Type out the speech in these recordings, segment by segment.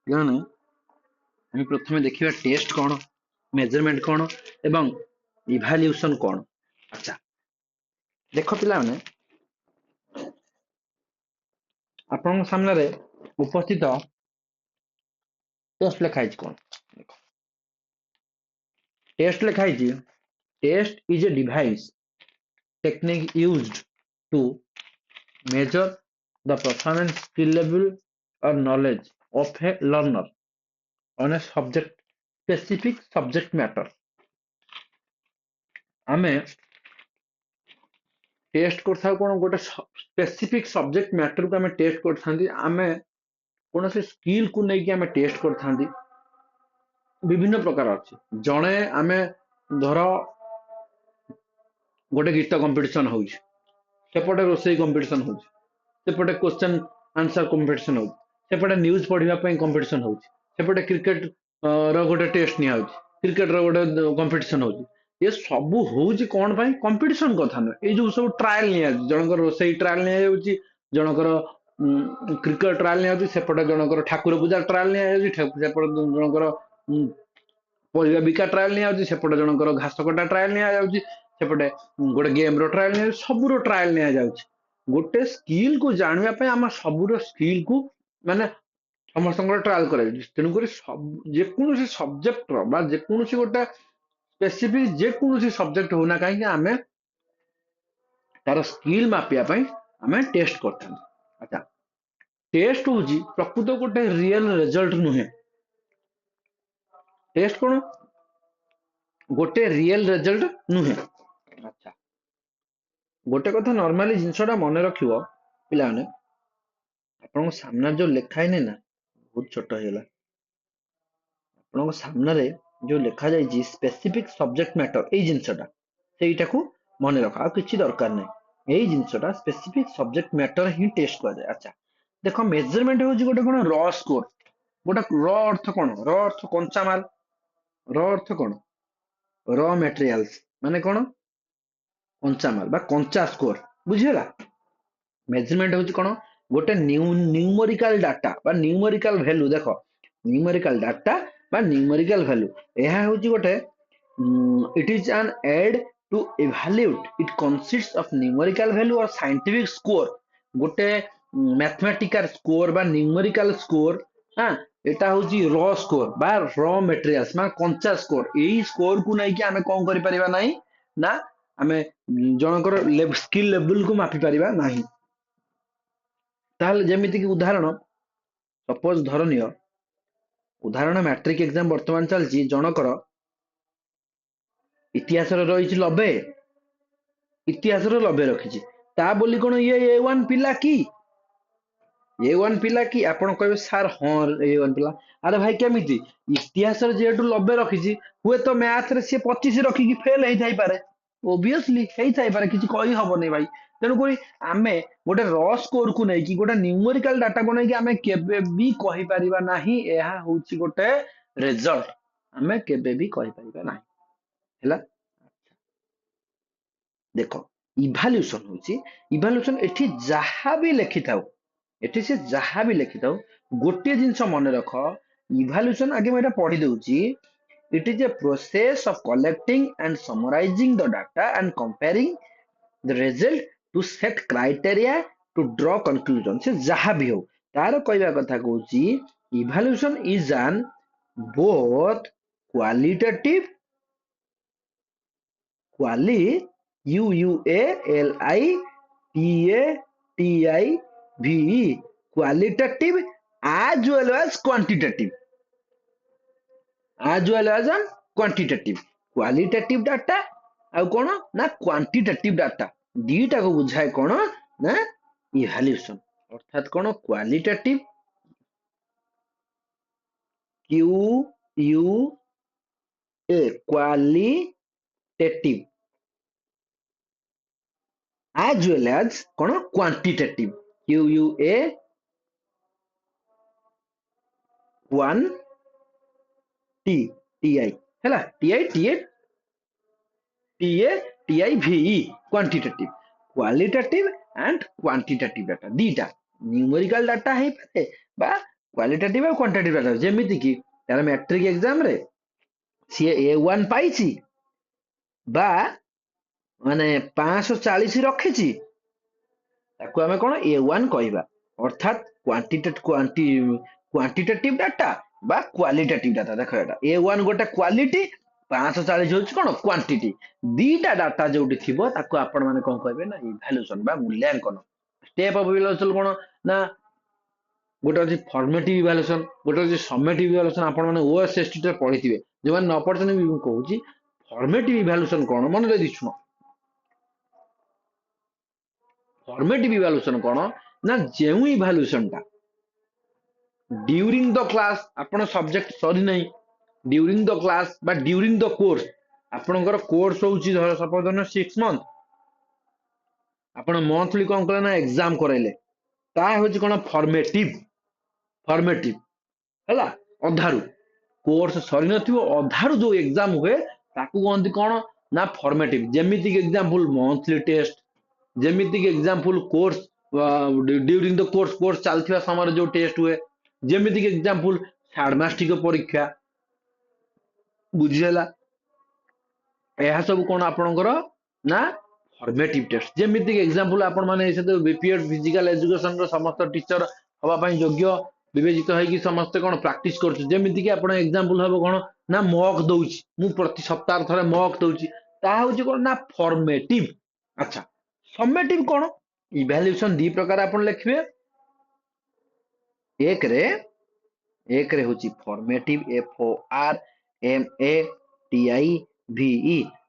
ପିଲାମାନେ ଆମେ ପ୍ରଥମେ ଦେଖିବା ଟେଷ୍ଟ କଣ, ମେଜରମେଣ୍ଟ କଣ ଏବଂ ଇଭାଲ୍ୟୁସନ କଣ। ଆଚ୍ଛା ଦେଖ ପିଲାମାନେ, ଆପଣଙ୍କ ସାମ୍ନାରେ ଉପସ୍ଥିତ ଟେଷ୍ଟ ଲେଖା ହେଇଛି କଣ? ଟେଷ୍ଟ ଲେଖା ହେଇଛି, test is a device technique used to measure the performance, skill level or knowledge of a learner on a subject specific subject matter। ଆମେ ଟେଷ୍ଟ କରିଥାଉ କଣ, ଗୋଟେ ସ୍ପେସିଫିକ ସବଜେକ୍ଟ ମ୍ୟାଟରକୁ ଆମେ ଟେଷ୍ଟ କରିଥାନ୍ତି। ଆମେ କୌଣସି ସ୍କିଲ୍ କୁ ନେଇକି ଆମେ ଟେଷ୍ଟ କରିଥାନ୍ତି। ବିଭିନ୍ନ ପ୍ରକାର ଅଛି। ଜଣେ ଆମେ ଧର ଗୋଟେ ଗୀତ କମ୍ପିଟିସନ ହଉଛି, ସେପଟେ ରୋଷେଇ କମ୍ପିଟିସନ ହଉଛି, ସେପଟେ କ୍ୱେଶ୍ଚନ ଆନ୍ସର କମ୍ପିଟିସନ ହଉଛି, ସେପଟେ ନ୍ୟୁଜ ପଢିବା ପାଇଁ କମ୍ପିଟିସନ ହଉଛି, ସେପଟେ କ୍ରିକେଟ ର ଗୋଟେ ଟେଷ୍ଟ ନିଆହଉଛି, କ୍ରିକେଟ ର ଗୋଟେ କମ୍ପିଟିସନ ହଉଛି। ଏ ସବୁ ହଉଛି କଣ ପାଇଁ? କମ୍ପିଟିସନ କଥା ନୁହେଁ। ଏଇ ଯୋଉ ସବୁ ଟ୍ରାଏଲ ନିଆଯାଉଛି, ଜଣଙ୍କର ରୋଷେଇ ଟ୍ରାଏଲ ନିଆଯାଉଛି, ଜଣଙ୍କର କ୍ରିକେଟ ଟ୍ରାଏଲ ନିଆଯାଉଛି, ସେପଟେ ଜଣଙ୍କର ଠାକୁର ପୂଜା ଟ୍ରାଏଲ ନିଆଯାଉଛି, ସେପଟେ ଜଣଙ୍କର ପରିବା ବିକା ଟ୍ରାଏଲ ନିଆଯାଉଛି, ସେପଟେ ଜଣଙ୍କର ଘାସ କଟା ଟ୍ରାଏଲ ନିଆଯାଉଛି, ସେପଟେ ଗୋଟେ ଗେମ ର ଟ୍ରାଏଲ ନିଆଯାଉଛି, ସବୁର ଟ୍ରାଏଲ ନିଆଯାଉଛି। ଗୋଟେ ସ୍କିଲ୍ କୁ ଜାଣିବା ପାଇଁ ଆମ ସବୁର ସ୍କିଲ୍ କୁ ମାନେ ସମସ୍ତଙ୍କର ଟ୍ରାଏଲ କରାଯାଉଛି। ତେଣୁକରି ଯେକୌଣସି ସବଜେକ୍ଟର ବା ଯେକୌଣସି ଗୋଟେ ସ୍ପେସିଫିକ ଯେକୌଣସି ସବଜେକ୍ଟ ହଉନା କାହିଁକି, ଆମେ ତାର ସ୍କିଲ୍ ମାପିବା ପାଇଁ ଆମେ ଟେଷ୍ଟ କରିଥାନ୍ତି। ଆଚ୍ଛା ଟେଷ୍ଟ ହଉଛି ପ୍ରକୃତ ଗୋଟେ ରିଏଲ ରେଜଲ୍ଟ ନୁହେଁ। ଟେଷ୍ଟ କଣ? ଗୋଟେ ରିଏଲ ରେଜଲ୍ଟ ନୁହେଁ। ଆଚ୍ଛା ଗୋଟେ କଥା ନର୍ମାଲି ଜିନିଷଟା ମନେ ରଖିବ ପିଲାମାନେ, ଆପଣଙ୍କ ସାମ୍ନାରେ ଯୋଉ ଲେଖା ହେଇନି ନା, ବହୁତ ଛୋଟ ହେଇଗଲା। ଆପଣଙ୍କ ସାମ୍ନାରେ ଯୋଉ ଲେଖା ଯାଇଛି ସ୍ପେସିଫିକ ସବଜେକ୍ଟ ମ୍ୟାଟର, ଏଇ ଜିନିଷଟା ସେଇଟାକୁ ମନେ ରଖ, ଆଉ କିଛି ଦରକାର ନାହିଁ। ଏଇ ଜିନିଷଟା ସ୍ପେସିଫିକ ସବଜେକ୍ଟ ମ୍ୟାଟର ହିଁ ଟେଷ୍ଟ କରାଯାଏ। ଆଚ୍ଛା ଦେଖ, ମେଜରମେଣ୍ଟ ହଉଛି ଗୋଟେ କଣ ର ସ୍କୋର। ଗୋଟେ ର ଅର୍ଥ କଣ? ର ଅର୍ଥ କଞ୍ଚାମାଲ। ର ଅର୍ଥ କଣ? ର ମେଟେରିଆଲସ ମାନେ କଣ? କଞ୍ଚାମାଲ ବା କଞ୍ଚା ସ୍କୋର। ବୁଝିହେଲା? ମେଜରମେଣ୍ଟ ହଉଛି କଣ? ଗୋଟେ ନ୍ୟୁମରିକାଲ ଡାଟା ବା ନ୍ୟୁମରିକାଲ ଭ୍ୟାଲୁ। ଦେଖ, ନ୍ୟୁମରିକାଲ ଡାଟା বা ନ୍ୟୁମରିକାଲ ଭ୍ୟାଲୁ, ଏହା ହେଉଛି ଗୋଟେ it is an aid to evaluate, it consists of numerical value or scientific score। ଗୋଟେ ମ୍ୟାଥମେଟିକାଲ ସ୍କୋର ବା ନ୍ୟୁମରିକାଲ ସ୍କୋର, ହଁ এটা ହଉଛି ର ସ୍କୋର ବା ର ମେଟେରିଆଲସ ମାନେ କଞ୍ଚା ସ୍କୋର। ଏଇ ସ୍କୋରକୁ ନେଇକି ଆମେ କଣ କରିପାରିବା ନାହିଁ ନା, ଆମେ ଜଣଙ୍କର ସ୍କିଲ୍ ଲେବୁଲକୁ ମାପି ପାରିବା ନାହିଁ। ତାହେଲେ ଯେମିତିକି ଉଦାହରଣ, ସପୋଜ ଧରନିଅ, ଉଦାହରଣ ମ୍ୟାଟ୍ରିକ ଏକ୍ଜାମ ବର୍ତ୍ତମାନ ଚାଲିଛି, ଜଣକର ଇତିହାସରେ ରହିଛି 90, ଇତିହାସର 90 ରଖିଛି। ତା ବୋଲି କଣ ଇଏ A1 ପିଲା କି? A1 ପିଲା କି? ଆପଣ କହିବେ ସାର୍ ହଁ A1 ପିଲା। ଆରେ ଭାଇ କେମିତି? ଇତିହାସରେ ଯେହେତୁ 90 ରଖିଛି, ହୁଏତ ମ୍ୟାଥରେ ସିଏ 25 ରଖିକି ଫେଲ ହେଇଥାଇପାରେ। ଓବିୟସଲି ହେଇଥାଇପାରେ, କିଛି କହି ହବନି ଭାଇ। ତେଣୁକରି ଆମେ ଗୋଟେ ର ସ୍କୋରକୁ ନେଇକି, ଗୋଟେ ନ୍ୟୁମରିକାଲ ଡାଟାକୁ ନେଇକି ଆମେ କେବେ ବି କହିପାରିବା ନାହିଁ ଏହା ହଉଛି ଗୋଟେ ରେଜଲ୍ଟ। ଆମେ କେବେ ବି କହିପାରିବା ନାହିଁ। ହେଲା? ଦେଖ, ଇଭାଲ୍ୟୁସନ ହଉଛି, ଇଭାଲ୍ୟୁସନ ଏଠି ଯାହା ବି ଲେଖିଥାଉ, ଏଠି ସେ ଯାହା ବି ଲେଖିଥାଉ, ଗୋଟିଏ ଜିନିଷ ମନେ ରଖ। ଇଭାଲ୍ୟୁସନ, ଆଗେ ମୁଁ ଏଟା ପଢି ଦଉଛି। It is a process of collecting and summarizing the data and comparing the result to set criteria to draw conclusion। ସେ ଯାହା ବି ହଉ, ତାର କହିବା କଥା କହୁଛି evaluation is an both qualitative qualitative as well as quantitative, as well as an quantitative। qualitative data ଆଉ କଣ ନା quantitative data, ଦିଟାକୁ ବୁଝାଏ କଣ ନା evaluation। ଅର୍ଥାତ କଣ? qualitative qualitative as well as କଣ? quantitative QUA ହେଲା, quantitative। qualitative and quantitative data, ଦିଟା ନ୍ୟୁମରିକାଲ ଡାଟା ହେଇପାରେ ବା क्वालिटेटिव और क्वांटिटेटिव डाटा जेमिति कि यार मैट्रिक एग्जाम रे सी A1 पाइछि बा माने 540 रखिछि ताकू आमे कोन A1 कहबा अर्थात क्वांटिटेटिव डाटा बा क्वालिटेटिव डाटा देखो एटा A1 गोटे क्वालिटी 540 होछि कोन क्वांटिटी दीटा डाटा जोटी थिबो ताकू आपण माने कोन कहबे ना इवैल्यूएशन बा मूल्यांकन स्टेप ऑफ इवैल्यूएशन कोन ना गोटे अच्छी फॉर्मेटिव इवैल्यूएशन गोटे अच्छी समेटिव इवैल्यूएशन आपण माने ओएसएसटी रे पढिथिबे जे माने न पढछन भी कहूची फॉर्मेटिव इवैल्यूएशन कोन मन रे दिछुनो फॉर्मेटिव इवैल्यूएशन कोन ना जेउ इवैल्यूएशन टा ड्यूरिंग द क्लास आपण सब्जेक्ट सॉरी नहीं ड्यूरिंग द क्लास बा ड्यूरिंग द कोर्स आपणकर कोर्स होउची धर सपोज न 6 मंथ आपण मंथली कोन कले ना एग्जाम करैले ता होउची कोन फॉर्मेटिव हैला अधारु कोर्स सरी नथिबो अधारु जो एग्जाम हुए ताकू कहंती कोन ना फॉर्मेटिव जेमिति के एग्जांपल मंथली टेस्ट जेमिति के example course during the course चलथिबा समय जो टेस्ट हुए जेमिति के एग्जांपल षाडमास्टिक परीक्षा बुझिला एहा सब कोन आपनकर ना फॉर्मेटिव टेस्ट जेमिति के एग्जांपल आपण माने से तो बीपीएड फिजिकल एजुकेशन रो समस्त टीचर हवा पई योग्य विवेचित है कि समस्त कोन प्रैक्टिस करछ जेमिति कि आपण एग्जांपल हबो कोन ना मॉक दउछि मु प्रति सप्ताह थरे मॉक दउछि ता होछि कोन ना फॉर्मेटिव अच्छा समेटिव कोन इवैल्यूएशन दी प्रकार आपण लिखबे एक रे होछि फॉर्मेटिव FORMATIVE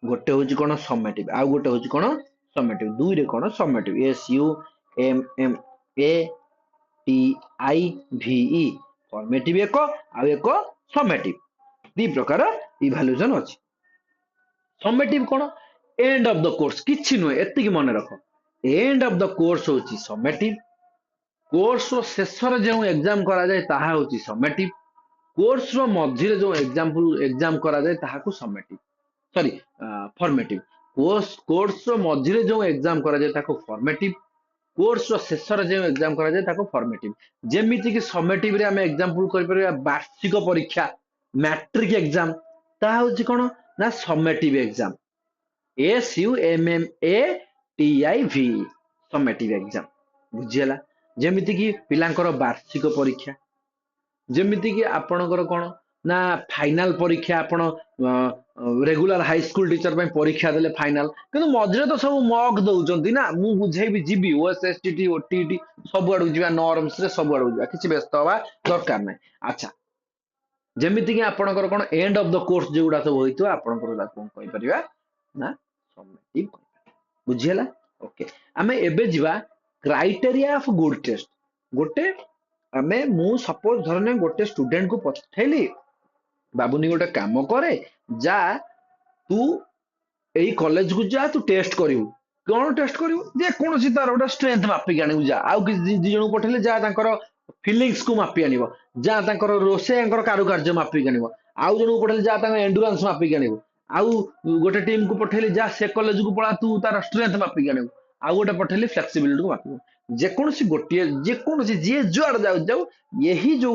गोटे होछि कोन समेटिव आ गोटे होछि कोन समेटिव दुई रे कोन समेटिव SUMMATIVE फॉर्मेटिव एक आ एक समेटिव दी प्रकार इवैल्यूएशन अछि समेटिव कोन एंड ऑफ द कोर्स किछि नो एतिकी मन रखो एंड ऑफ द कोर्स होछि समेटिव कोर्स रो शेष रे जो एग्जाम करा जाय ताहा होछि समेटिव कोर्स रो मध्य रे जो एग्जाम करा जाय ताहा को समेटिव सॉरी फॉर्मेटिव कोर्स रो मध्य रे जो एग्जाम करा जाय ताको फॉर्मेटिव कोर्स रो शेष रे जो एग्जाम करा जाय ताको फॉर्मेटिव जेमिति कि समेटिव रे हम एग्जांपल करि परिबा वार्षिक परीक्षा मैट्रिक एग्जाम ताहा होछि कोन ना summative exam SUMMATIVE summative exam बुझियला जेमिति कि पिलांकर वार्षिक परीक्षा जेमिति कि आपणकर कोन ना फाइनल परीक्षा आपण रेगुलर हाई स्कूल टीचर पई परीक्षा देले फाइनल किंतु मझरे तो सब मॉक दउचंती ना मु बुझेबी जीबी ओएसएसटी ओटीटी सब आडू जिबा नॉर्म्स रे सब आडू जिबा किछि व्यस्त होबा दरकार नै अच्छा जेमिति कि आपणकर कोन एंड ऑफ द कोर्स जेउडा सब होइतो आपणकर दा कोन कहि परिबा ना समेटिव बुझियला ओके आमे एबे जिबा क्राइटेरिया ऑफ गुड टेस्ट गोटे आमे मु सपोज धरने गोटे स्टूडेंट को पठैली बाबूनी गोटे काम करे जा तू एई कॉलेज को जा तू टेस्ट करिवु कोन टेस्ट करिवु जे कोनोसी तार गोटे स्ट्रेंथ मापि आनिबु जा आउ कि दि जण पठैले जा तांकर फीलिंग्स को मापि आनिबो जा तांकर रोसेयांकर कारुकार्य मापि आनिबो आउ जण पठैले जा तांकर एंडुरेंस मापि आनिबो आउ गोटे टीम को पठैले जा से कॉलेज को पळा तू तार स्ट्रेंथ मापि आनिबो आउ गोटे पठैले फ्लेक्सिबिलिटी को मापि जे कोनोसी गोटे जे कोनोसी जे जुआड जाउ जाउ यही जो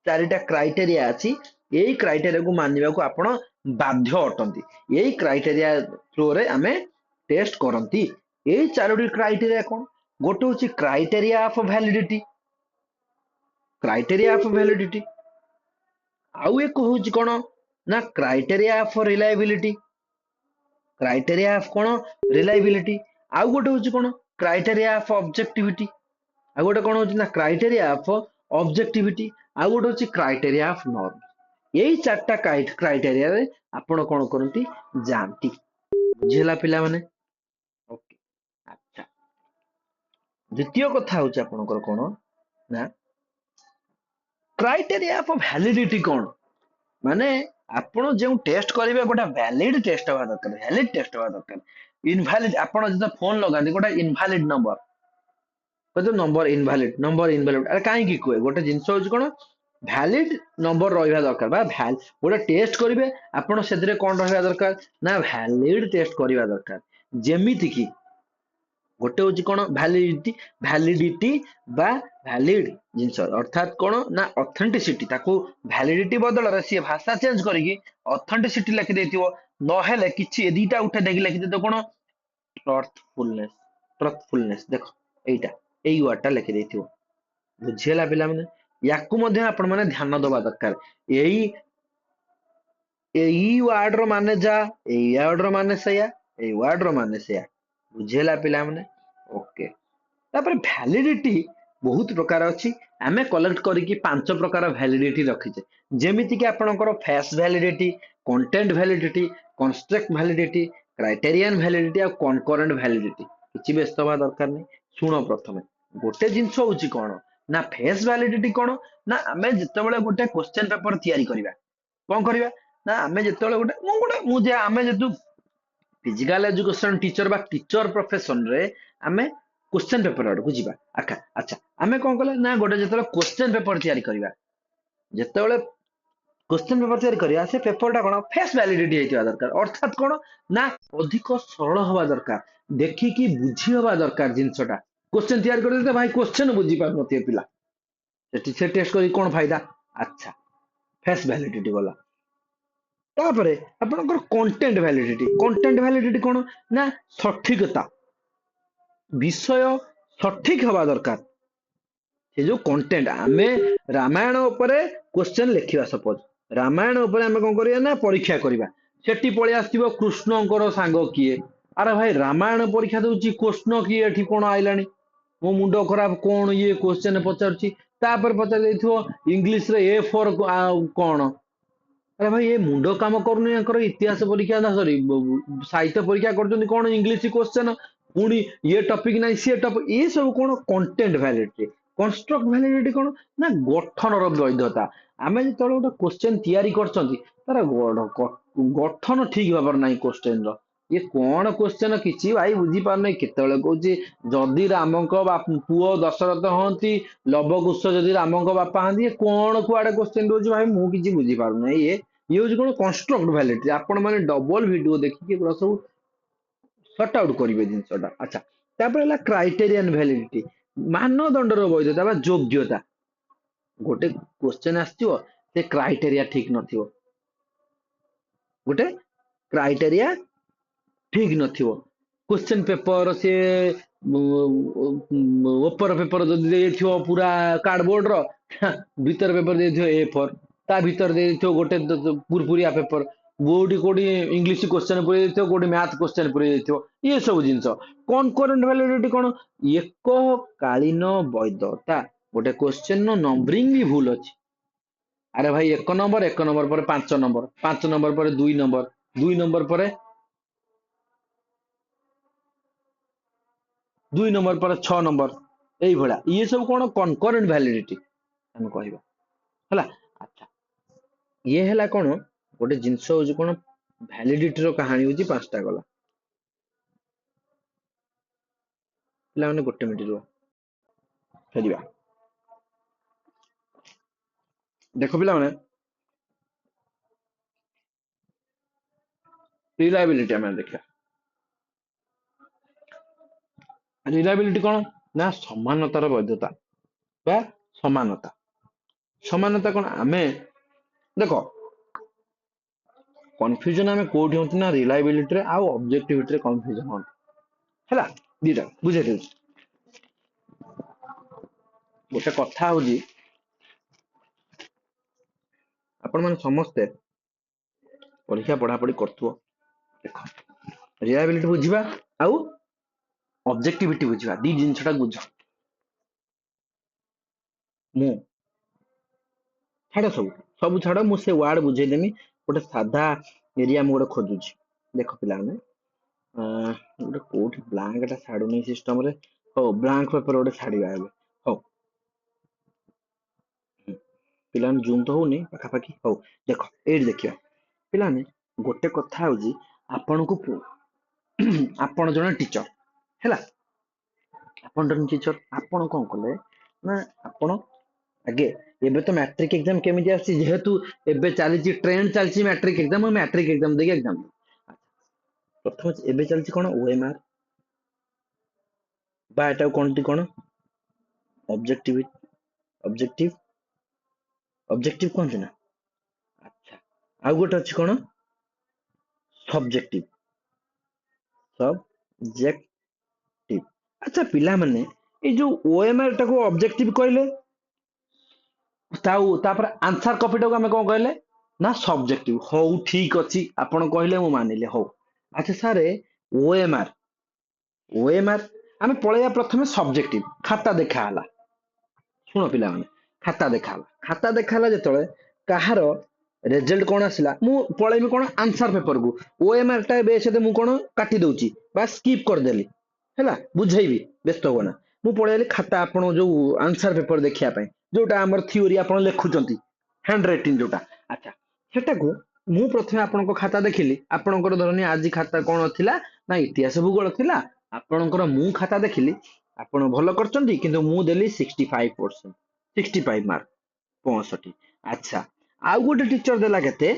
चारिटा क्राइटेरिया अछि यही क्राइटेरिया को मानिबा को आपण बाध्य अटंती यही क्राइटेरिया थ्रू रे हमें टेस्ट करंती यही चारोटी क्राइटेरिया कोन गोटे होची क्राइटेरिया ऑफ वैलिडिटी आउ एक होची कोन ना क्राइटेरिया ऑफ रिलायबिलिटी आउ गोटे होची कोन क्राइटेरिया ऑफ ऑब्जेक्टिविटी आ गोटे कोन होची ना क्राइटेरिया ऑफ ऑब्जेक्टिविटी आ गोटे होची क्राइटेरिया ऑफ नॉर्म यही चारटा क्राइटेरिया रे आपण कोन करंती जानती बुझिला पिला माने ओके अच्छा द्वितीय कथा होची आपणकर कोन ना क्राइटेरिया ऑफ वैलिडिटी कोन माने आपण जे टेस्ट करिवे गोटा वैलिड टेस्ट होबा दरकार इनवैलिड आपण जे फोन लगानी गोटा इनवैलिड नंबर तो नंबर इनवैलिड अरे काहे की कोए गोटे जिंस होची कोन वैलिड नंबर रहिबा दरकार बा गोटे टेस्ट करिवे आपण सेदरे कोन रहिबा दरकार ना वैलिड टेस्ट करिबा दरकार जेमिति की गोटे होची कोन वैलिडिटी बा भैलिड जिनस अर्थात कौन ना ऑथेंटिसिटी ताको वैलिडिटी बदल सी भाषा चेंज करके ऑथेंटिसिटी लिखि देथिवो नहेले किछि एदिटा उठे देखि लिखि देतो कौन ट्रथफुलनेस ट्रथफुलनेस देखो एइटा एई वर्डटा लिखि देथिवो बुझियला पिला माने याकू मध्ये आपण माने ध्यान दबा दरकार एई एई वर्ड रो माने जा एई वर्ड रो माने सया एई वर्ड रो माने सया बुझियला पिला माने ओके तापर भैलिडिटी बहुत प्रकार अच्छी आमे कलेक्ट करिकी 5 प्रकार भैलिडिटी रखिचे जेमिति कि आपनकर face validity content validity construct validity criterion validity आ कनकरेंट भैलिडिटी किछि व्यस्त बा दरकार नै सुनो प्रथमे गोटे जिंस होची कोन ना फेस भैलिडिटी कोन ना आमे जतबेले गोटे क्वेश्चन पेपर तयारी करिवा कोन करिवा ना आमे जतबेले गोटे मु जे आमे जेतु फिजिकल एजुकेशन टीचर बा टीचर प्रोफेशन रे आमे क्वेश्चन पेपर आड़ बुझिबा आखा अच्छा आमे कोन कले ना गोटे जतबेले क्वेश्चन पेपर तयारी करिवा जतबेले क्वेश्चन पेपर तयारी करिया से पेपरटा कोन फेस वैलिडिटी हेतिवा दरकार अर्थात कोन ना अधिक सरल हवा दरकार देखि कि बुझी हवा दरकार जिंसटा क्वेश्चन तयारी करते तो भाई क्वेश्चन बुझी पार नथिए पिला से टेस्ट करी कोन फायदा अच्छा फेस वैलिडिटी गला तापरे आपनकर कंटेंट वैलिडिटी कोन ना सठिकता विषय सठिक हवा दरकार से जो कंटेंट आमे रामायण उपरे क्वेश्चन लिखिबा सपोज रामायण उपरे आमे कोन करिया ना परीक्षा करिबा सेठी पळे आस्तिबो कृष्णकर सांग किए अरे भाई रामायण परीक्षा दउची कृष्ण किए एठी कोन आइलानी मो मुंडो खराब कोन ये क्वेश्चन पचारची तापर पचार देथिबो इंग्लिश रे ए फॉर कोन अरे भाई ये मुंडो काम करूनी यांकर इतिहास परीक्षा ना सॉरी साहित्य परीक्षा करछन कोन इंग्लिश क्वेश्चन पुणी ये टॉपिक नाही से टॉपिक ये सब कोन कंटेंट वैलिडिटी कंस्ट्रक्ट वैलिडिटी कोन ना गठन रो वैधता आमे जतले गोटे क्वेश्चन तयारी करछंती तार गठन ठीक भाबर नाही क्वेश्चन रो ये कोन क्वेश्चन किछि भाई बुझी पार नै केतले कहूची जदि रामक पुओ दशरथ हंती लवकुश जदि रामक बापा हंती कोन कुआडे क्वेश्चन दोची भाई मु किछि बुझी पार नै ये हूँ कौन कंस्ट्रक्ट वैलिडिटी आपण मैंने डबल वीडियो देखिए पूरा सब सर्ट आउट करेंगे जिनसटा अच्छा तापर है क्राइटेरियन वैलिडिटी मानदंडर वैधता बा योग्यता गोटे क्वेश्चन आसथिबो से क्राइटेरिया ठीक नथिबो गोटे क्राइटेरिया ठीक नथिबो क्वेश्चन पेपर से ऊपर पेपर जदि देथिबो पूरा कार्डबोर्ड रो भीतर पेपर देथिबो ए फॉर ता भीतर देथिबो गोटे पुरपुरिया पेपर गोटी कोडी इंग्लिश क्वेश्चन पुरे देथिबो गोटी मैथ क्वेश्चन पुरे देथिबो ये सब जिंस कनकरेंट वैलिडिटी कोन एक कालीन वैधता गोटे क्वेश्चन नो नंबरिंग भी भूल अछि अरे भाई एक नंबर पर 5 नंबर पर 2 नंबर पर 2 नंबर पर 6 नंबर एई भला ये सब कोन कनकरेंट वैलिडिटी हम कहबा हला अच्छा ये हला कोन गोटे जिंस हो कोन वैलिडिटी रो कहानी होची 5टा गला पिला माने गोटे मिनिट रो फेरिबा देखो पिला माने रिलायबिलिटी हमें देखा रिलायबिलिटी कोन ना समानतार वैधता बा समानता समानता कोन आमे देखो कन्फ्यूजन आमे कोठी होती ना रिलायबिलिटी रे आ ऑब्जेक्टिविटी रे कन्फ्यूजन होती हैला दीटा बुझे दे गोटे कथा होजी आपण माने समस्ते परीक्षा पढ़ा पढ़ी करथुओ देखो रिलायबिलिटी बुझिबा आउ ऑब्जेक्टिविटी बुझिबा दी जिंसटा बुझ मु छाड़ सब छाड़ मु से वर्ड बुझे देमी गोटे साधा एरिया मु गोटे खोजुची देखो पिला माने गोटे कोठी ब्लैंक टा छाडू नै सिस्टम रे हो ब्लैंक पेपर गोटे छाड़ीबा एबे हो पिला जूम तो होनी पाखा पाखी हो देखो एडी देखियो पिला ने गोटे कथा होजी आपन को आपण जने टीचर हैला आपण जने टीचर आपण कोन कले ना आपण आगे एबे तो मैट्रिक एग्जाम केमिति आसी जेहेतु एबे चलीची ट्रेंड चलची मैट्रिक एग्जाम देके एग्जाम प्रथम एबे चलची कोन ओएमआर बा एटा कोनटी कोन ऑब्जेक्टिविटी ଅବଜେକ୍ଟିଭ ଅବଜେକ୍ଟିଭ କୁହନ୍ତି ନା। ଆଚ୍ଛା, ଆଉ ଗୋଟେ ଅଛି କଣ ସବଜେକ୍ଟିଭ ସବଜେକ୍ଟିଭ। ଆଚ୍ଛା ପିଲାମାନେ, ଏଇ ଯୋଉ ଓଏମଆର ଟାକୁ ଅବଜେକ୍ଟିଭ କହିଲେ, ତାପରେ ଆନ୍ସର କପିଟାକୁ ଆମେ କଣ କହିଲେ ନା ସବଜେକ୍ଟିଭ। ହଉ ଠିକ ଅଛି, ଆପଣ କହିଲେ ମୁଁ ମାନିଲି। ହଉ ଆଚ୍ଛା ସାର୍, ଓଏମଆର ଓଏମଆର ଆମେ ପଳେଇବା ପ୍ରଥମେ ସବଜେକ୍ଟିଭ। ଖାତା ଦେଖା ହେଲା, ଶୁଣ ପିଲାମାନେ, ଖାତା ଦେଖା ହେଲା ଯେତେବେଳେ କାହାର ରେଜଲ୍ଟ କଣ ଆସିଲା, ମୁଁ ପଳେଇବି କଣ ଆନ୍ସର ପେପରକୁ। ଓଏମଆର ଟା ଏବେ ମୁଁ କଣ କାଟି ଦଉଛି ବା ସ୍କିପ କରିଦେଲି ହେଲା, ବୁଝେଇବି, ବ୍ୟସ୍ତ ହୁଅ ନା। ମୁଁ ପଳେଇଲି ଖାତା, ଆପଣ ଯୋଉ ଆନ୍ସର ପେପର ଦେଖିବା ପାଇଁ, ଯୋଉଟା ଆମର ଥିଓରି ଆପଣ ଲେଖୁଛନ୍ତି, ହ୍ୟାଣ୍ଡ ରାଇଟିଂ ଯୋଉଟା। ଆଚ୍ଛା, ସେଟାକୁ ମୁଁ ପ୍ରଥମେ ଆପଣଙ୍କ ଖାତା ଦେଖିଲି। ଆପଣଙ୍କର ଧରନି ଆଜି ଖାତା କଣ ଥିଲା ନା ଇତିହାସ ଭୂଗୋଳ ଥିଲା। ଆପଣଙ୍କର ମୁଁ ଖାତା ଦେଖିଲି, ଆପଣ ଭଲ କରିଛନ୍ତି, କିନ୍ତୁ ମୁଁ ଦେଲି 65%, 65 ମାର୍କ, 65। ଆଚ୍ଛା, ଆଉ ଗୋଟେ ଟିଚର ଦେଲା କେତେ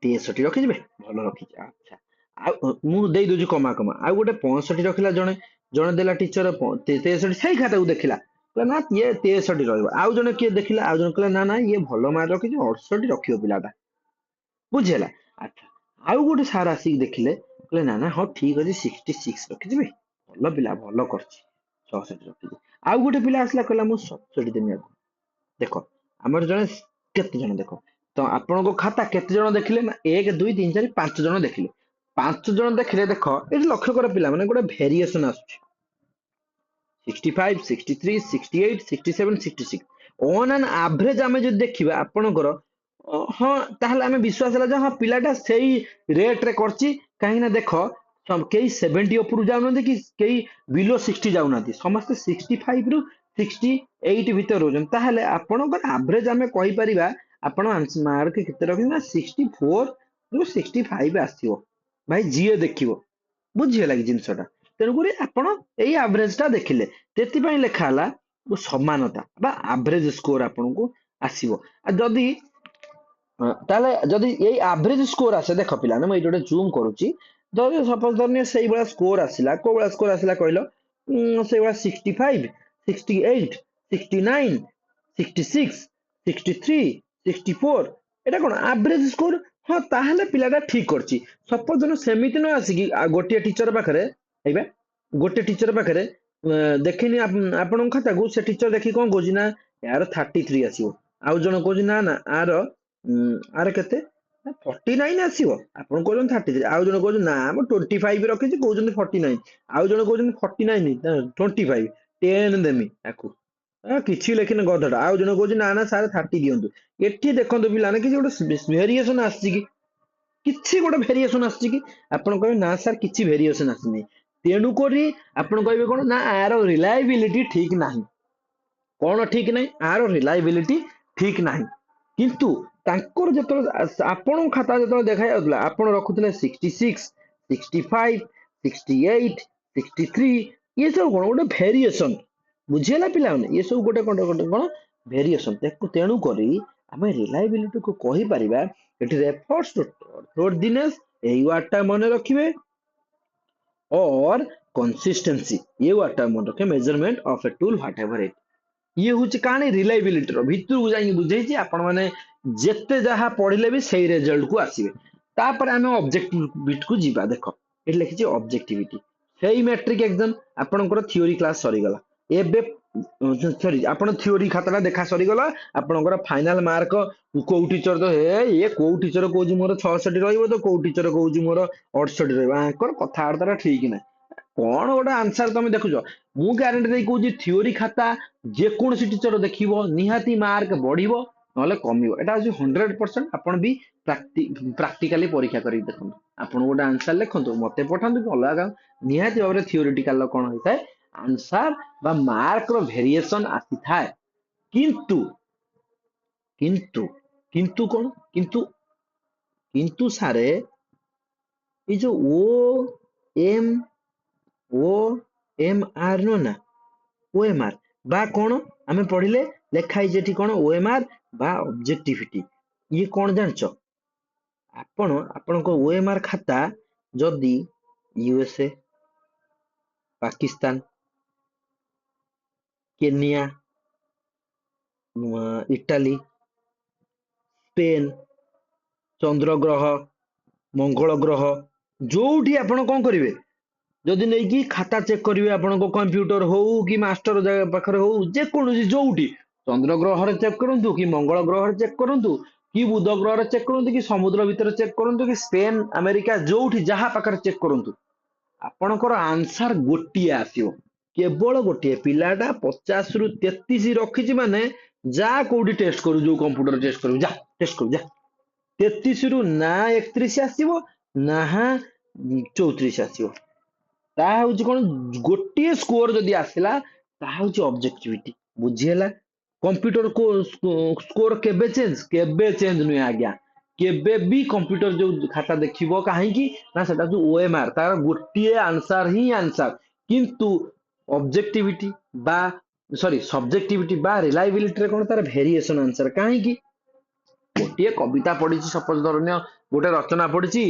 63 ରଖିଯିବେ, ଭଲ ରଖିଛି। ଆଚ୍ଛା, ଆଉ ମୁଁ ଦେଇ ଦଉଛି କମା କମା, ଆଉ ଗୋଟେ 65 ରଖିଲା ଜଣେ, ଜଣେ ଦେଲା ଟିଚର 63, ସେଇ ଖାତାକୁ ଦେଖିଲା, କହିଲା ନା ଇଏ 63 ରହିବ। ଆଉ ଜଣେ କିଏ ଦେଖିଲା, ଆଉ ଜଣେ କହିଲା ନା ନା ଇଏ ଭଲ ମାର୍କ ରଖିଛି, 68 ରଖିବ ପିଲାଟା, ବୁଝିହେଲା। ଆଚ୍ଛା, ଆଉ ଗୋଟେ ସାର୍ ଆସିକି ଦେଖିଲେ, କହିଲେ ନା ନା ହଁ ଠିକ ଅଛି, 66 ରଖିଯିବେ, ଭଲ ପିଲା, ଭଲ କରିଛି, 66 ରଖିଛି। ଆଉ ଗୋଟେ ପିଲା ଆସିଲା, କହିଲା ମୁଁ 67 ଦେମି ଆକୁ। ଦେଖ, ଆମର ଜଣେ କେତେ ଜଣ ଦେଖ ତ ଆପଣଙ୍କ ଖାତା କେତେ ଜଣ ଦେଖିଲେ ନା 1 2 3 4 5 ଜଣ ଦେଖିଲେ। 5 ଜଣ ଦେଖିଲେ, ଦେଖ ଏଠି ଲକ୍ଷ୍ୟ କର ପିଲାମାନେ, ଗୋଟେ ଭେରିଏସନ ଆସୁଛି 65 63 68 67 66। ଅନ୍ ଆନ୍ ଆଭରେଜ ଆମେ ଯଦି ଦେଖିବା ଆପଣଙ୍କର, ହଁ ତାହେଲେ ଆମେ ବିଶ୍ୱାସ ହେଲା ଯେ ହଁ ପିଲାଟା ସେଇ ରେଟ ରେ କରିଛି। କାହିଁକି ନା ଦେଖ, କେହି 70 ଉପରକୁ ଯାଉନାହାନ୍ତି, କି କେହି ବିଲୋ 60 ଯାଉନାହାନ୍ତି, ସମସ୍ତେ 65 ରୁ 68 ଭିତରେ ରହୁଛନ୍ତି। ତାହେଲେ ଆପଣଙ୍କର ଆଭରେଜ ଆମେ କହିପାରିବା, ଆପଣ ମାର୍କ କେତେ ରଖିବେ ନା 64 ରୁ 65 ଆସିବ। ଭାଇ ଯିଏ ଦେଖିବ, ବୁଝିହେଲା କି ଜିନିଷଟା। ତେଣୁକରି ଆପଣ ଏଇ ଆଭରେଜ ଟା ଦେଖିଲେ, ସେଥିପାଇଁ ଲେଖା ହେଲା ସମାନତା ବା ଆଭରେଜ ସ୍କୋର ଆପଣଙ୍କୁ ଆସିବ। ଆଉ ଯଦି ତାହେଲେ ଯଦି ଏଇ ଆଭରେଜ ସ୍କୋର ଆସେ, ଦେଖ ପିଲାମାନେ ମୁଁ ଏଇଠି ଗୋଟେ ଜୁମ୍ କରୁଛି, ଯଦି ସପୋଜ ଧରିନିଅ ସେଇଭଳିଆ ସ୍କୋର ଆସିଲା, କୋଉ ଭଳିଆ ସ୍କୋର ଆସିଲା କହିଲ, ସେଇଭଳିଆ 65 68 69 66 63 64, ଏଇଟା କଣ ଆଭରେଜ ସ୍କୋର। ହଁ ତାହେଲେ ପିଲାଟା ଠିକ କରିଛି। ସପୋଜ ଧର ସେମିତି ନ ଆସିକି ଆଉ ଗୋଟିଏ ଟିଚର ପାଖରେ, ଏଇବା ଗୋଟେ ଟିଚର ପାଖରେ ଦେଖିନି ଆପଣଙ୍କ ଖାତାକୁ, ସେ ଟିଚର ଦେଖି କଣ କହୁଛି ନା ୟାର 33 ଆସିବ, ଆଉ ଜଣ କହୁଛି ନା ନା ଆର କେତେ 49 ଆସିବ, ଆପଣ କହୁଛନ୍ତି 33, ଆଉ ଜଣ କହୁଛନ୍ତି ନା ମୁଁ 25 ରଖିଛି, କହୁଛନ୍ତି 49, ଆଉ ଜଣ କହୁଛନ୍ତି 49 25 10 ଦେମି ଆକୁ, କିଛି ଲେଖିନି ଗଧଟା, ଆଉ ଜଣ କହୁଛି ନା ନା ସାର୍ 30 ଦିଅନ୍ତୁ। ଏଠି ଦେଖନ୍ତୁ ପିଲାମାନେ, କିଛି ଗୋଟେ ଭେରିଏସନ ଆସିଛି କି, କିଛି ଗୋଟେ ଭେରିଏସନ ଆସିଛି କି? ଆପଣ କହିବେ ନା ସାର୍ କିଛି ଭେରିଏସନ ଆସିନି। ତେଣୁକରି ଆପଣ କହିବେ କଣ ନା ଆର ରିଲାଏବିଲିଟି ଠିକ ନାହିଁ। କଣ ଠିକ ନାହିଁ? ଆର ରିଲାଏବିଲିଟି ଠିକ ନାହିଁ। କିନ୍ତୁ ତାଙ୍କର ଯେତେବେଳେ ଆପଣଙ୍କ ଖାତା ଯେତେବେଳେ ଦେଖାଯାଉଥିଲା, ଆପଣ ରଖୁଥିଲେ 66 65 68 63, ଇଏ ସବୁ କଣ ଗୋଟେ ଭେରିଏସନ, ବୁଝିହେଲା ପିଲାମାନେ, ଇଏ ସବୁ ଗୋଟେ କଣ ଭେରିଏସନ। ତେଣୁ କରି ଆମେ ରିଲାଏବିଲିଟି କୁ କହିପାରିବା, ଏଠି ରେଫର୍ସ ଟୁ ଟ୍ରୁଥଫୁଲନେସ, ଏଇ ୱାର୍ଡ ଟା ମନେ ରଖିବେ, or consistency, ये वाटा मन रखे, measurement of a tool what ever it. ଇଏ ହଉଛି କାହାଣୀ ରିଲାଏବିଲିଟିର, ଭିତରକୁ ଯାଇକି ବୁଝେଇଛି। ଆପଣ ମାନେ ଯେତେ ଯାହା ପଢିଲେ ବି ସେଇ ରେଜଲ୍ଟ କୁ ଆସିବେ। ତାପରେ ଆମେ ଅବଜେକ୍ଟିଭିଟି କୁ ଯିବା। ଦେଖ ଏଠି ଲେଖିଛି ଅବଜେକ୍ଟିଭିଟି, ସେଇ ମ୍ୟାଟ୍ରିକ ଏକ୍ସାମ ଆପଣଙ୍କର ଥିଓରି କ୍ଲାସ ସରିଗଲା। ଏବେ ସରି, ଆପଣ ଥିଓରି ଖାତାଟା ଦେଖା ସରିଗଲା, ଆପଣଙ୍କର ଫାଇନାଲ ମାର୍କ କୋଉ ଟିଚର ତ ଇଏ କୋଉ ଟିଚର କହୁଛି ମୋର 66 ରହିବ, ତ କୋଉ ଟିଚର କହୁଛି ମୋର 68 ରହିବ, ଆଙ୍କର କଥାବାର୍ତ୍ତା ଠିକ ନାହିଁ। କଣ ଗୋଟେ ଆନ୍ସର ତମେ ଦେଖୁଛ? ମୁଁ ଗ୍ୟାରେଣ୍ଟି ଦେଇ କହୁଛି, ଥିଓରି ଖାତା ଯେକୌଣସି ଟିଚର ଦେଖିବ ନିହାତି ମାର୍କ ବଢିବ ନହେଲେ କମିବ, ଏଟା ହଉଛି 100%। ଆପଣ ବି ପ୍ରାକ୍ଟିକାଲି ପରୀକ୍ଷା କରିକି ଦେଖନ୍ତୁ। ଆପଣ ଗୋଟେ ଆନ୍ସର ଲେଖନ୍ତୁ, ମତେ ପଠାନ୍ତୁ କି ଅଲଗା କାହାକୁ, ନିହାତି ଭାବରେ ଥିଓରିଟିକାଲ କଣ ହେଇଥାଏ, ଆନ୍ସର ବା ମାର୍କ ର ଭେରିଏସନ ଆସିଥାଏ। କିନ୍ତୁ କିନ୍ତୁ କିନ୍ତୁ କଣ, କିନ୍ତୁ କିନ୍ତୁ ସାରେ ଏଇ ଯୋଉ ଏମ ଓ ଏମ ଆର ନୁହଁ ନା, ଓଏମଆର ବା କଣ ଆମେ ପଢିଲେ, ଲେଖା ହେଇଛି ଏଠି କଣ ଓଏମଆର ବା ଅବଜେକ୍ଟିଭିଟି। ଇଏ କଣ ଜାଣିଛ? ଆପଣଙ୍କ ଓଏମଆର ଖାତା ଯଦି USA, Pakistan, Kenya, Italy, Spain, ଚନ୍ଦ୍ର ଗ୍ରହ, ମଙ୍ଗଳ ଗ୍ରହ, ଯୋଉଠି ଆପଣ କଣ କରିବେ ଯଦି ନେଇକି ଖାତା ଚେକ୍ କରିବେ ଆପଣଙ୍କ କମ୍ପ୍ୟୁଟର ହଉ କି ମାଷ୍ଟର ପାଖରେ ହଉ ଯେକୌଣସି ଯୋଉଠି ଚନ୍ଦ୍ର ଗ୍ରହରେ ଚେକ୍ କରନ୍ତୁ କି ମଙ୍ଗଳ ଗ୍ରହରେ ଚେକ୍ କରନ୍ତୁ କି ବୁଧ ଗ୍ରହରେ ଚେକ୍ କରନ୍ତୁ କି ସମୁଦ୍ର ଭିତରେ ଚେକ୍ କରନ୍ତୁ କି ସ୍ପେନ ଆମେରିକା ଯୋଉଠି ଯାହା ପାଖରେ ଚେକ୍ କରନ୍ତୁ ଆପଣଙ୍କର ଆନ୍ସର ଗୋଟିଏ ଆସିବ, କେବଳ ଗୋଟିଏ। ପିଲାଟା 50 ରୁ 33 ରଖିଛି ମାନେ ଯା କୋଉଠି ଟେଷ୍ଟ କରୁ, ଯୋଉ କମ୍ପ୍ୟୁଟର ଟେଷ୍ଟ କରିବୁ ଯା ଟେଷ୍ଟ କରୁ ଯା। 33 ରୁ ନା 31 ଆସିବ ନା 34 ଆସିବ। ତାହା ହଉଛି କଣ, ଗୋଟିଏ ସ୍କୋର ଯଦି ଆସିଲା ତାହା ହଉଛି ଅବଜେକ୍ଟିଭିଟି। ବୁଝିହେଲା? କମ୍ପ୍ୟୁଟର ସ୍କୋର କେବେ ଚେଞ୍ଜ ନୁହେଁ ଆଜ୍ଞା। କେବେ ବି କମ୍ପ୍ୟୁଟର ଯୋଉ ଖାତା ଦେଖିବ କାହିଁକି ନା ସେଟା ଯୋଉ OMR ତାର ଗୋଟିଏ ଆନ୍ସର ହିଁ ଆନ୍ସର। କିନ୍ତୁ ଅବଜେକ୍ଟିଭିଟି ବା ସବଜେକ୍ଟିଭିଟି ବା ରିଲାଏବିଲିଟିରେ କଣ ତାର ଭେରିଏସନ ଆନ୍ସର। କାହିଁକି? ଗୋଟିଏ କବିତା ପଢିଛି, ସପୋଜ ଧରନିୟ ଗୋଟେ ରଚନା ପଢିଛି,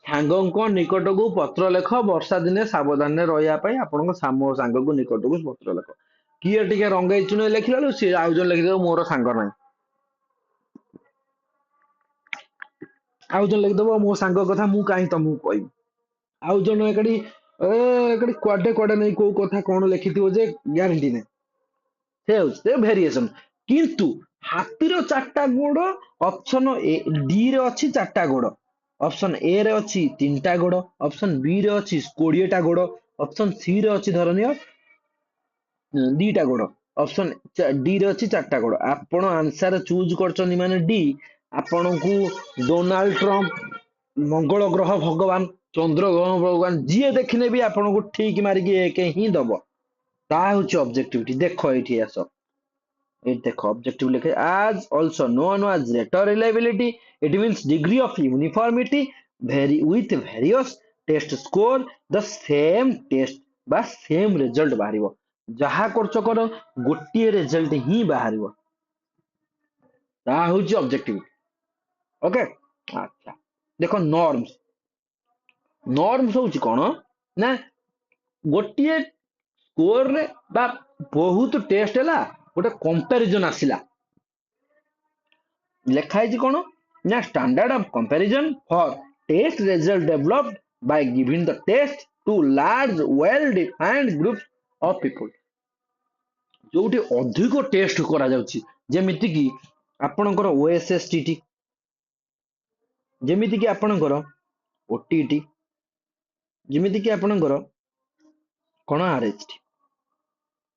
ସାଙ୍ଗଙ୍କ ନିକଟକୁ ପତ୍ର ଲେଖ ବର୍ଷା ଦିନେ ସାବଧାନରେ ରହିବା ପାଇଁ ଆପଣଙ୍କ ସାଙ୍ଗକୁ ନିକଟକୁ ପତ୍ର ଲେଖ। କିଏ ଟିକେ ରଙ୍ଗେଇ ଚୁନେଇ ଲେଖିଲା ବେଳକୁ ସିଏ ଆଉ ଜଣେ ଲେଖିଦେବ ମୋର ସାଙ୍ଗ ନାହିଁ, ଆଉ ଜଣେ ଲେଖିଦବ ମୋ ସାଙ୍ଗ କଥା ମୁଁ କାହିଁ ତମକୁ କହିବି, ଆଉ ଜଣେ ଏକାଠି କୁଆଡେ ନେଇ କୋଉ କଥା କଣ ଲେଖିଥିବ ଯେ ଗ୍ୟାରେଣ୍ଟି ନାହିଁ। ସେ ହଉଛି ଭେରିଏସନ। କିନ୍ତୁ ହାତୀର 4ଟା ଗୋଡ, ଅପସନ ଡି ରେ ଅଛି 4ଟା ଗୋଡ, ଅପସନ ଏ ରେ ଅଛି 3ଟା ଗୋଡ, ଅପସନ ବି ରେ ଅଛି 20ଟା ଗୋଡ, ଅପସନ ସି ରେ ଅଛି ଧରନିୟ 2ଟା ଗୋଡ, ଅପସନ ଡି ରେ ଅଛି 4ଟା ଗୋଡ। ଆପଣ ଆନ୍ସର ଚୁଜ କରିଛନ୍ତି ମାନେ ଡି। ଆପଣଙ୍କୁ ଡୋନାଲ୍ଡ ଟ୍ରମ୍ପ, ମଙ୍ଗଳ ଗ୍ରହ ଭଗବାନ, ଚନ୍ଦ୍ର ଗ୍ରହ ଭଗବାନ ଯିଏ ଦେଖିଲେ ବି ଆପଣଙ୍କୁ ଠିକ ମାରିକି 1 ହିଁ ଦବ। ତାହା ହଉଛି ଅବଜେକ୍ଟିଭିଟି। ଦେଖ ଏଇଠି ଆସ, ଏଇଠି ଦେଖ ଅବଜେକ୍ଟିଭ ଲେଖେ as also known as rate of reliability, it means degree of uniformity vary with various test score the same test ବା same result ବାହାରିବ। ଯାହା କରୁଛ କର ଗୋଟିଏ ରେଜଲ୍ଟ ହିଁ ବାହାରିବ, ତାହା ହଉଛି ଅବଜେକ୍ଟିଭିଟି। ଓକେ, ଆଚ୍ଛା ଦେଖ ନର୍ମସ। ନର୍ମସ ହଉଛି କଣ ନା ଗୋଟିଏ ସ୍କୋରରେ ବା ବହୁତ ଟେଷ୍ଟ ହେଲା, ଗୋଟେ କମ୍ପାରିଜନ ଆସିଲା, ଲେଖା ହେଇଛି କଣ ନା standard of comparison for test result developed by giving the test to large well defined group of people. ଯୋଉଠି ଅଧିକ ଟେଷ୍ଟ କରାଯାଉଛି, ଯେମିତି କି ଆପଣଙ୍କର OSSTT, ଯେମିତି କି ଆପଣଙ୍କର OTT, ଯେମିତି କି ଆପଣଙ୍କର କଣ RHT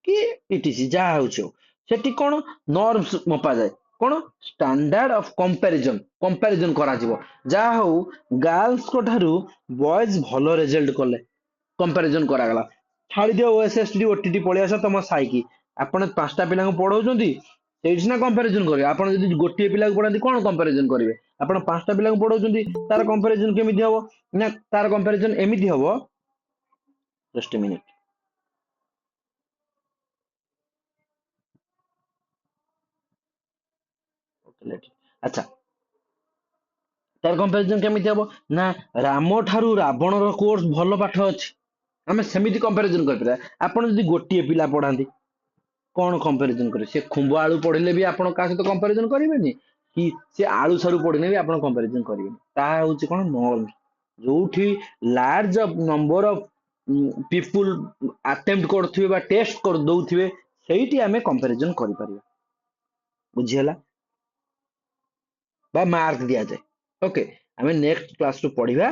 କି ETC ଯାହା ହଉଛି ହଉ, ସେଠି କଣ ନର୍ମସ ମପାଯାଏ, କଣ ଷ୍ଟାଣ୍ଡାର୍ଡ ଅଫ କମ୍ପାରିଜନ କରାଯିବ। ଯାହା ହଉ ଗାର୍ଲସଙ୍କ ଠାରୁ ବଏଜ ଭଲ ରେଜଲ୍ଟ କଲେ, କମ୍ପାରିଜନ କରାଗଲା। ଛାଡିଦିଅ OSSTT OTT ପଳେଇ ଆସ ତମ ସାଇକି, ଆପଣ 5ଟା ପିଲାଙ୍କୁ ପଢଉଛନ୍ତି ସେଇଠି ସିନା କମ୍ପାରିଜନ କରିବେ। ଆପଣ ଯଦି ଗୋଟିଏ ପିଲାକୁ ପଢାନ୍ତି କଣ କମ୍ପାରିଜନ କରିବେ? ଆପଣ 5ଟା ପିଲାଙ୍କୁ ପଢଉଛନ୍ତି, ତାର କମ୍ପାରିଜନ କେମିତି ହବ ନା ତାର କମ୍ପାରିଜନ ଏମିତି ହବ, ଜଷ୍ଟ ଏ ମିନିଟ। ଆଚ୍ଛା, ତାର କମ୍ପାରିଜନ କେମିତି ହବ ନା ରାମ ଠାରୁ ରାବଣର କୋର୍ସ ଭଲ ପାଠ ଅଛି, ଆମେ ସେମିତି କମ୍ପାରିଜନ କରିପାରିବା। ଆପଣ ଯଦି ଗୋଟିଏ ପିଲା ପଢାନ୍ତି କଣ କମ୍ପାରିଜନ କରିବେ? ସେ ଖୁମ୍ବ ଆଳୁ ପଢିଲେ ବି ଆପଣ କାହା ସହିତ କମ୍ପାରିଜନ କରିବେନି, କି ସେ ଆଳୁ ସାରୁ ପଢିଲେ ବି ଆପଣ କମ୍ପାରିଜନ କରିବେନି। ତାହା ହଉଛି କଣ ନର୍ମ। ଯୋଉଠି large number of people attempt କରୁଥିବେ ବା ଟେଷ୍ଟ ଦଉଥିବେ ସେଇଠି ଆମେ କମ୍ପାରିଜନ କରିପାରିବା। ବୁଝିହେଲା? ବା ମାର୍କ ଦିଆଯାଏ। ଓକେ, ଆମେ ନେକ୍ସଟ କ୍ଲାସ ରୁ ପଢିବା